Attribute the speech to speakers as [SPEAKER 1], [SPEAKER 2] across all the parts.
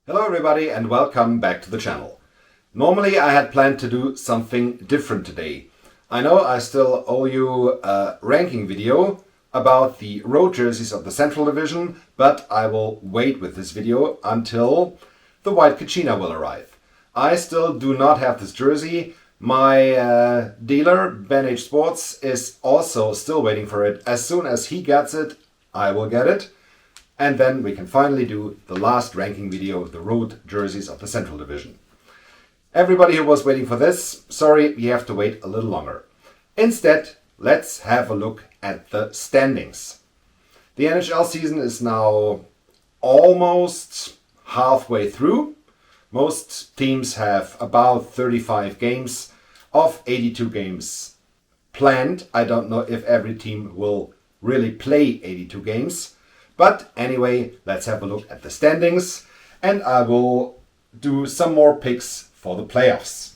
[SPEAKER 1] Hello everybody and welcome back to the channel. Normally I had planned to do something different today. I know I still owe you a ranking video about the road jerseys of the Central Division, but I will wait with this video until the white Kachina will arrive. I still do not have this jersey. My dealer, Ben H Sports, is also still waiting for it. As soon as he gets it, I will get it. And then we can finally do the last ranking video of the road jerseys of the Central Division. Everybody who was waiting for this, sorry, you have to wait a little longer. Instead, let's have a look at the standings. The NHL season is now almost halfway through. Most teams have about 35 games of 82 games planned. I don't know if every team will really play 82 games. But anyway, let's have a look at the standings and I will do some more picks for the playoffs.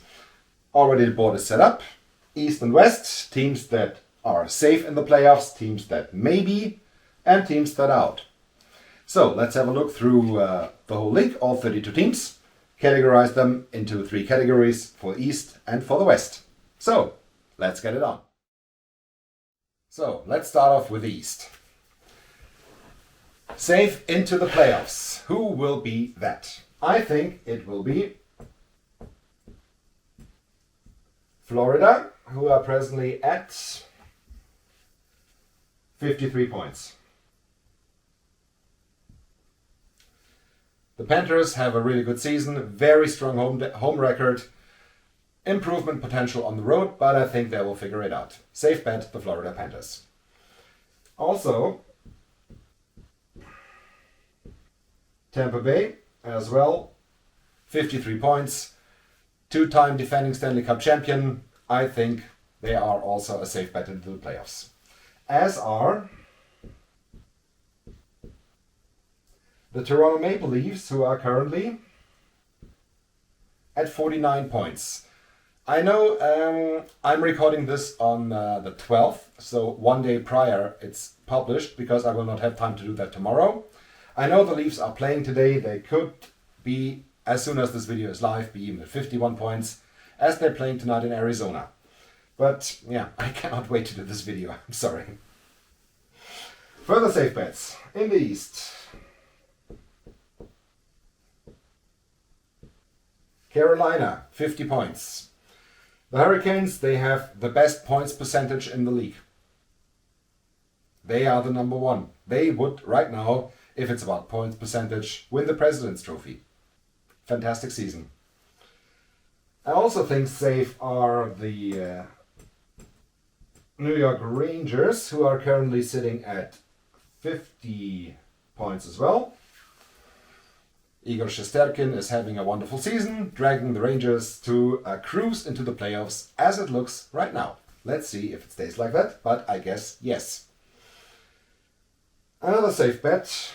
[SPEAKER 1] Already the board is set up. East and West, teams that are safe in the playoffs, teams that maybe, and teams that are out. So let's have a look through the whole league, all 32 teams. Categorize them into 3 categories for East and for the West. So let's get it on. So let's start off with East. Safe into the playoffs. Who will be that? I think it will be Florida, who are presently at 53 points. The Panthers have a really good season, very strong home record, improvement potential on the road, but I think they will figure it out. Safe bet, the Florida Panthers. Also, Tampa Bay as well, 53 points, 2-time defending Stanley Cup champion. I think they are also a safe bet into the playoffs. As are the Toronto Maple Leafs, who are currently at 49 points. I know I'm recording this on the 12th, so one day prior it's published because I will not have time to do that tomorrow. I know the Leafs are playing today. They could be, as soon as this video is live, be even at 51 points, as they're playing tonight in Arizona. But yeah, I cannot wait to do this video. I'm sorry. Further safe bets in the East. Carolina, 50 points. The Hurricanes, they have the best points percentage in the league. They are the number one. They would, right now, if it's about points percentage, win the President's Trophy. Fantastic season. I also think safe are the New York Rangers, who are currently sitting at 50 points as well. Igor Shesterkin is having a wonderful season, dragging the Rangers to a cruise into the playoffs as it looks right now. Let's see if it stays like that, but I guess yes. Another safe bet.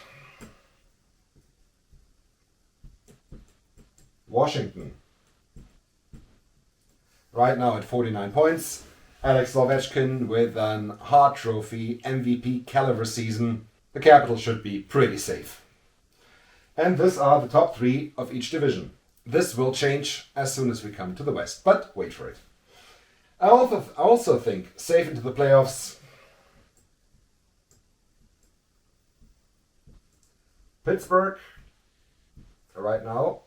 [SPEAKER 1] Washington. Right now at 49 points. Alex Ovechkin with an Hart Trophy MVP caliber season. The Capitals should be pretty safe. And these are the top 3 of each division. This will change as soon as we come to the West, but wait for it. I also think safe into the playoffs. Pittsburgh, right now,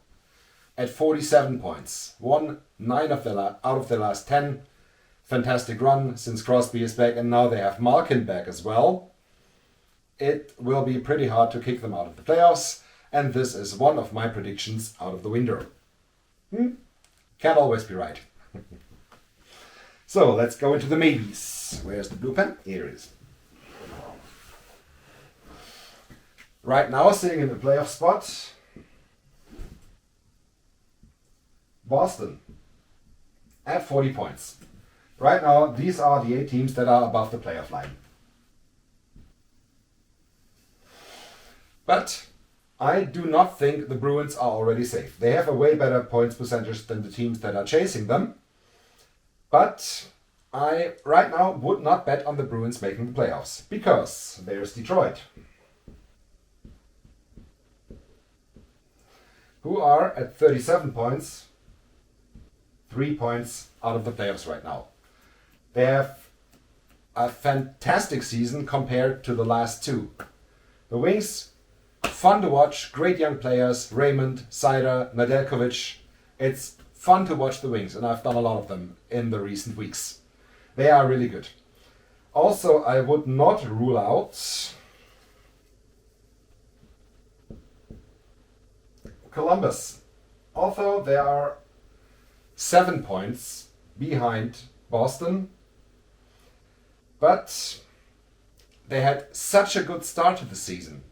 [SPEAKER 1] at 47 points. Won 9 out of their last 10. Fantastic run since Crosby is back, and now they have Malkin back as well. It will be pretty hard to kick them out of the playoffs, and this is one of my predictions out of the window. Can't always be right. So let's go into the maybes. Where's the blue pen? Here it is. Right now, sitting in the playoff spot, Boston at 40 points. Right now, these are the 8 teams that are above the playoff line. But I do not think the Bruins are already safe. They have a way better points percentage than the teams that are chasing them. But I, right now, would not bet on the Bruins making the playoffs. Because there's Detroit, who are at 37 points, 3 points out of the playoffs right now. They have a fantastic season compared to the last two. The Wings, fun to watch, great young players, Raymond, Seider, Nedeljkovic. It's fun to watch the Wings, and I've done a lot of them in the recent weeks. They are really good. Also, I would not rule out Columbus. Although they are 7 points behind Boston, but they had such a good start to the season.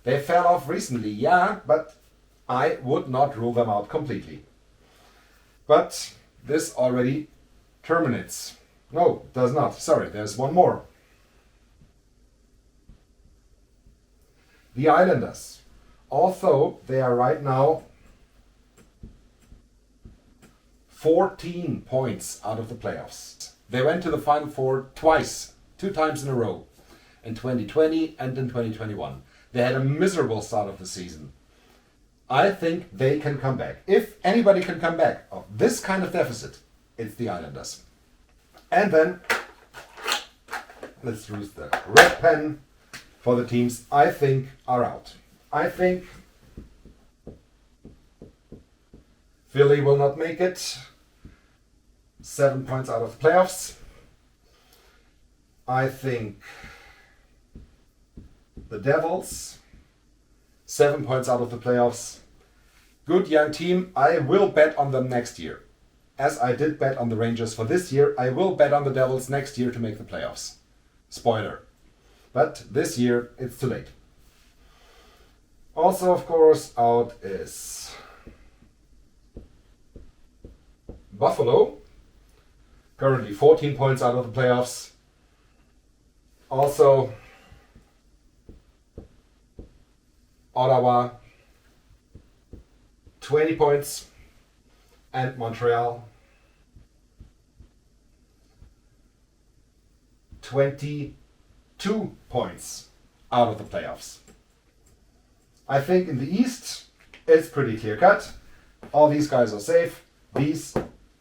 [SPEAKER 1] They fell off recently, yeah, but I would not rule them out completely. But this already terminates. No, it does not. Sorry, there's one more. The Islanders. Although they are right now 14 points out of the playoffs. They went to the Final Four twice, 2 times in a row, in 2020 and in 2021. They had a miserable start of the season. I think they can come back. If anybody can come back of this kind of deficit, it's the Islanders. And then, let's use the red pen for the teams I think are out. I think Philly will not make it. 7 points out of the playoffs. I think the Devils, 7 points out of the playoffs. Good young team. I will bet on them next year. As I did bet on the Rangers for this year, I will bet on the Devils next year to make the playoffs. Spoiler. But this year, it's too late. Also, of course, out is Buffalo. Currently 14 points out of the playoffs. Also, Ottawa, 20 points. And Montreal, 22 points out of the playoffs. I think in the East, it's pretty clear cut. All these guys are safe. These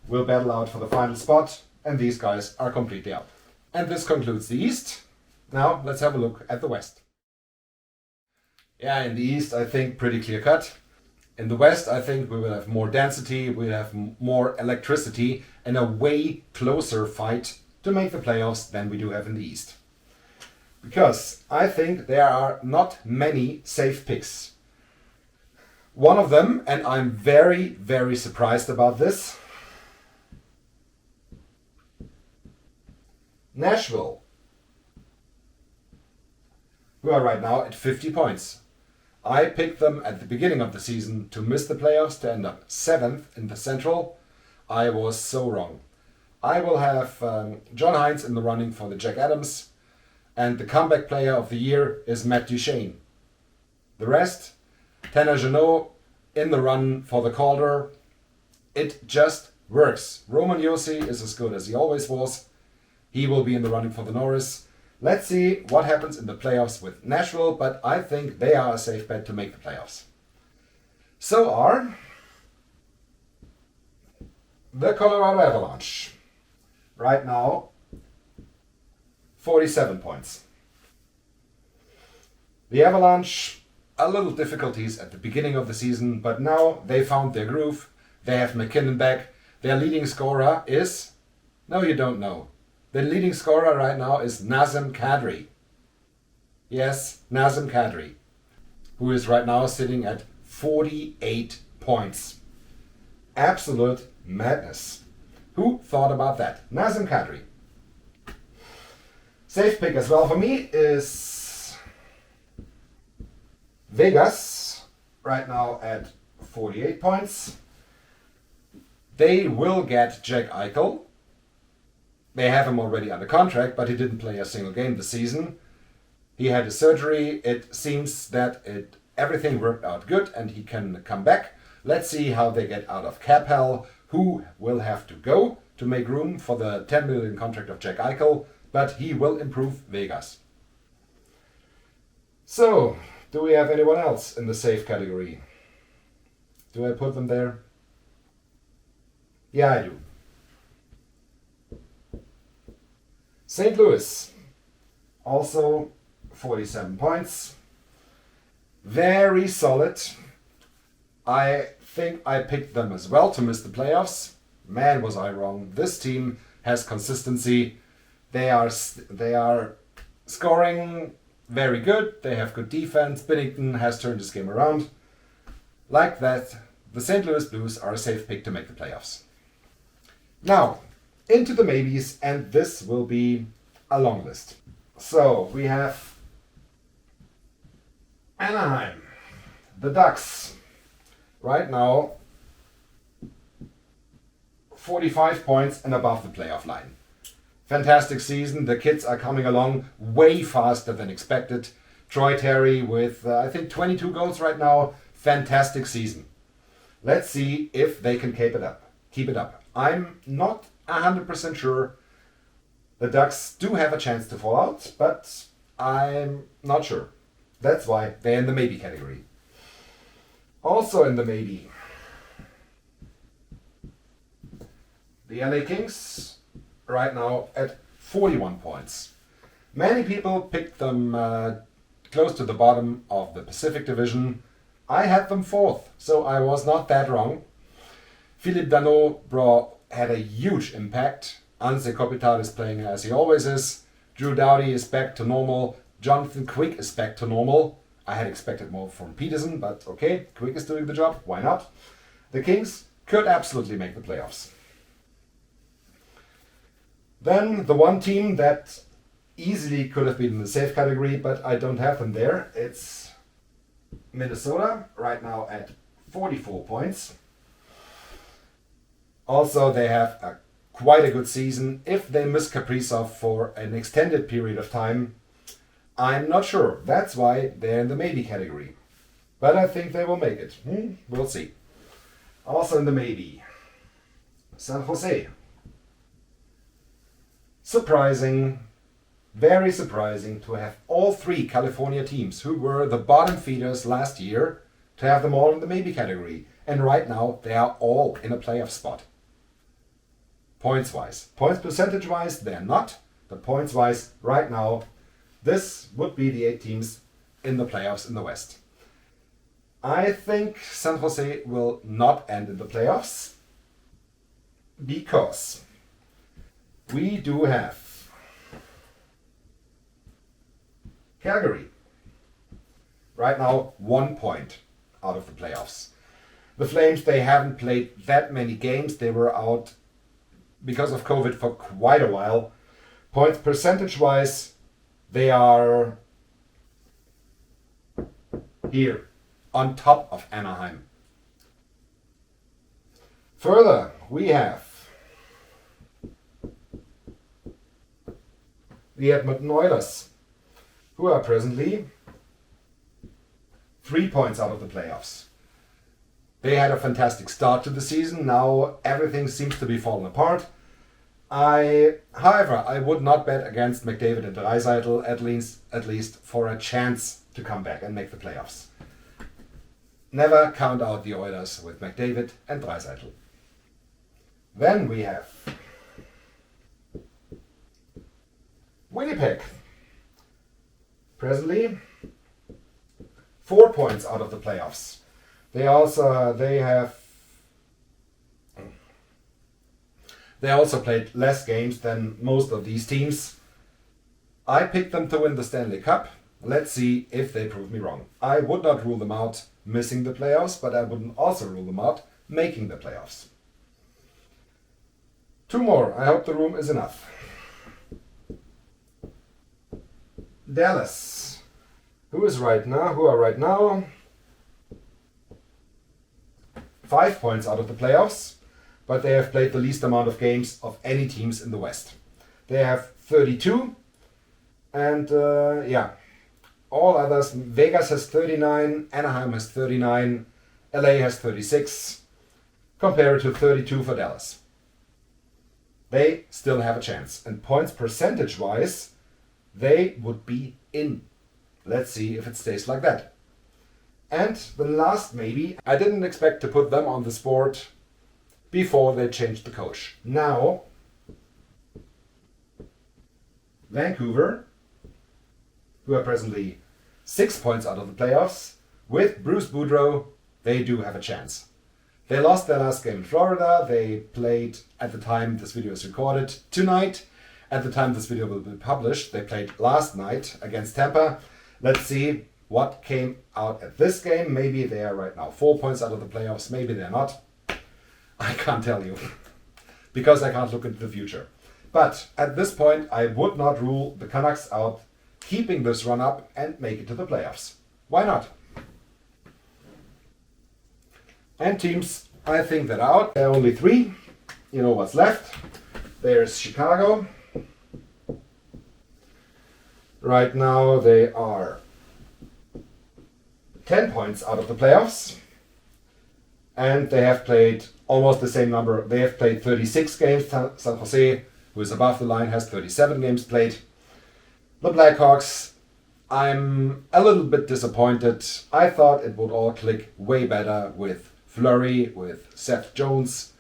[SPEAKER 1] will battle out for the final spot, and these guys are completely out. And this concludes the East. Now let's have a look at the West. Yeah, in the East, I think pretty clear cut. In the West, I think we will have more density, we'll have more electricity, and a way closer fight to make the playoffs than we do have in the East. Because I think there are not many safe picks. One of them, and I'm very, very surprised about this, Nashville, who are right now at 50 points. I picked them at the beginning of the season to miss the playoffs, to end up 7th in the Central. I was so wrong. I will have John Hines in the running for the Jack Adams, and the comeback player of the year is Matt Duchene. The rest, Tanner Jeannot in the run for the Calder. It just works. Roman Josi is as good as he always was. He will be in the running for the Norris. Let's see what happens in the playoffs with Nashville, but I think they are a safe bet to make the playoffs. So are the Colorado Avalanche. Right now, 47 points. The Avalanche, a little difficulties at the beginning of the season, but now they found their groove. They have McKinnon back. Their leading scorer is... No, you don't know. The leading scorer right now is Nazem Kadri. Yes, Nazem Kadri, who is right now sitting at 48 points. Absolute madness. Who thought about that? Nazem Kadri. Safe pick as well for me is Vegas, right now at 48 points. They will get Jack Eichel. They have him already under contract, but he didn't play a single game this season. He had a surgery. It seems that everything worked out good and he can come back. Let's see how they get out of cap hell. Who will have to go to make room for the 10 million contract of Jack Eichel, but he will improve Vegas. So, do we have anyone else in the safe category? Do I put them there? Yeah, I do. St. Louis, also 47 points. Very solid. I think I picked them as well to miss the playoffs. Man, was I wrong. This team has consistency. They are scoring very good. They have good defense. Binnington has turned this game around. Like that, the St. Louis Blues are a safe pick to make the playoffs. Now, into the maybes, and this will be a long list. So, we have Anaheim, the Ducks, right now 45 points and above the playoff line. Fantastic season. The kids are coming along way faster than expected. Troy Terry with, I think, 22 goals right now. Fantastic season. Let's see if they can keep it up. I'm not 100% sure. The Ducks do have a chance to fall out, but I'm not sure. That's why they're in the maybe category. Also in the maybe, the LA Kings right now at 41 points. Many people picked them close to the bottom of the Pacific Division. I had them fourth, so I was not that wrong. Philippe Danault had a huge impact. Anze Kopitar is playing as he always is. Drew Doughty is back to normal. Jonathan Quick is back to normal. I had expected more from Peterson, but okay, Quick is doing the job. Why not? The Kings could absolutely make the playoffs. Then the one team that easily could have been in the safe category, but I don't have them there. It's Minnesota, right now at 44 points. Also, they have quite a good season. If they miss Kaprizov for an extended period of time, I'm not sure. That's why they're in the maybe category. But I think they will make it. We'll see. Also in the maybe, San Jose. Surprising, very surprising to have all three California teams who were the bottom feeders last year, to have them all in the maybe category. And right now they are all in a playoff spot. Points-wise. Points percentage-wise, they're not. But points-wise, right now, this would be the 8 teams in the playoffs in the West. I think San Jose will not end in the playoffs because we do have Calgary. Right now, 1 point out of the playoffs. The Flames, they haven't played that many games. They were out because of COVID for quite a while. Points percentage-wise, they are here on top of Anaheim. Further, we have the Edmonton Oilers, who are presently 3 points out of the playoffs. They had a fantastic start to the season. Now everything seems to be falling apart. However, I would not bet against McDavid and Draisaitl, at least for a chance to come back and make the playoffs. Never count out the Oilers with McDavid and Draisaitl. Then we have Winnipeg. Presently 4 points out of the playoffs. They also played less games than most of these teams. I picked them to win the Stanley Cup. Let's see if they prove me wrong. I would not rule them out missing the playoffs, but I wouldn't also rule them out making the playoffs. 2 more. I hope the room is enough. Dallas, who are right now 5 points out of the playoffs, but they have played the least amount of games of any teams in the West. They have 32, and all others. Vegas has 39, Anaheim has 39, LA has 36, compared to 32 for Dallas. They still have a chance, and points percentage-wise, they would be in. Let's see if it stays like that. And the last maybe, I didn't expect to put them on the sport before they changed the coach. Now, Vancouver, who are presently 6 points out of the playoffs, with Bruce Boudreau, they do have a chance. They lost their last game in Florida. They played, at the time this video is recorded, tonight. At the time this video will be published, they played last night against Tampa. Let's see what came out at this game. Maybe they are right now 4 points out of the playoffs. Maybe they're not. I can't tell you because I can't look into the future. But at this point, I would not rule the Canucks out keeping this run up and make it to the playoffs. Why not? And teams, I think that out. There are only 3. You know what's left. There's Chicago. Right now they are 10 points out of the playoffs. And they have played almost the same number. They have played 36 games. San Jose, who is above the line, has 37 games played. The Blackhawks, I'm a little bit disappointed. I thought it would all click way better with Fleury, with Seth Jones,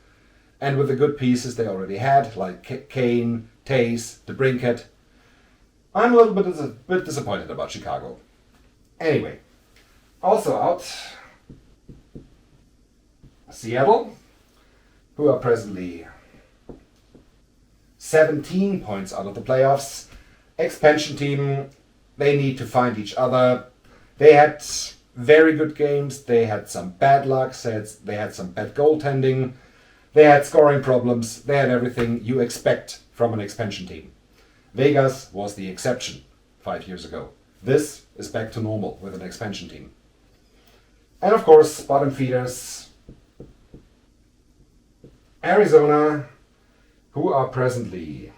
[SPEAKER 1] and with the good pieces they already had, like Kane, Tays, DeBrincat. I'm a little bit disappointed about Chicago. Anyway, also out, Seattle, who are presently 17 points out of the playoffs. Expansion team, they need to find each other. They had very good games. They had some bad luck. They had some bad goaltending. They had scoring problems. They had everything you expect from an expansion team. Vegas was the exception 5 years ago. This is back to normal with an expansion team. And of course, bottom feeders, Arizona, who are presently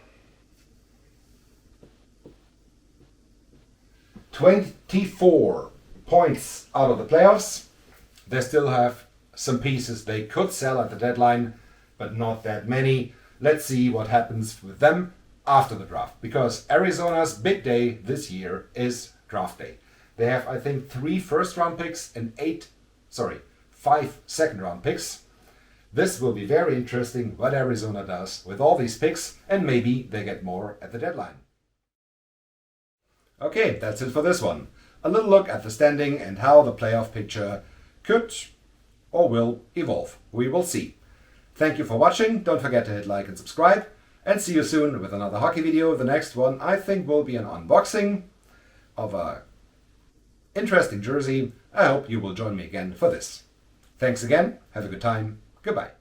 [SPEAKER 1] 24 points out of the playoffs. They still have some pieces they could sell at the deadline, but not that many. Let's see what happens with them after the draft, because Arizona's big day this year is draft day. They have, I think, 3 first-round picks and 5 second-round picks. This will be very interesting what Arizona does with all these picks, and maybe they get more at the deadline. Okay, that's it for this one. A little look at the standing and how the playoff picture could or will evolve. We will see. Thank you for watching. Don't forget to hit like and subscribe. And see you soon with another hockey video. The next one I think will be an unboxing of a interesting jersey. I hope you will join me again for this. Thanks again. Have a good time. Goodbye.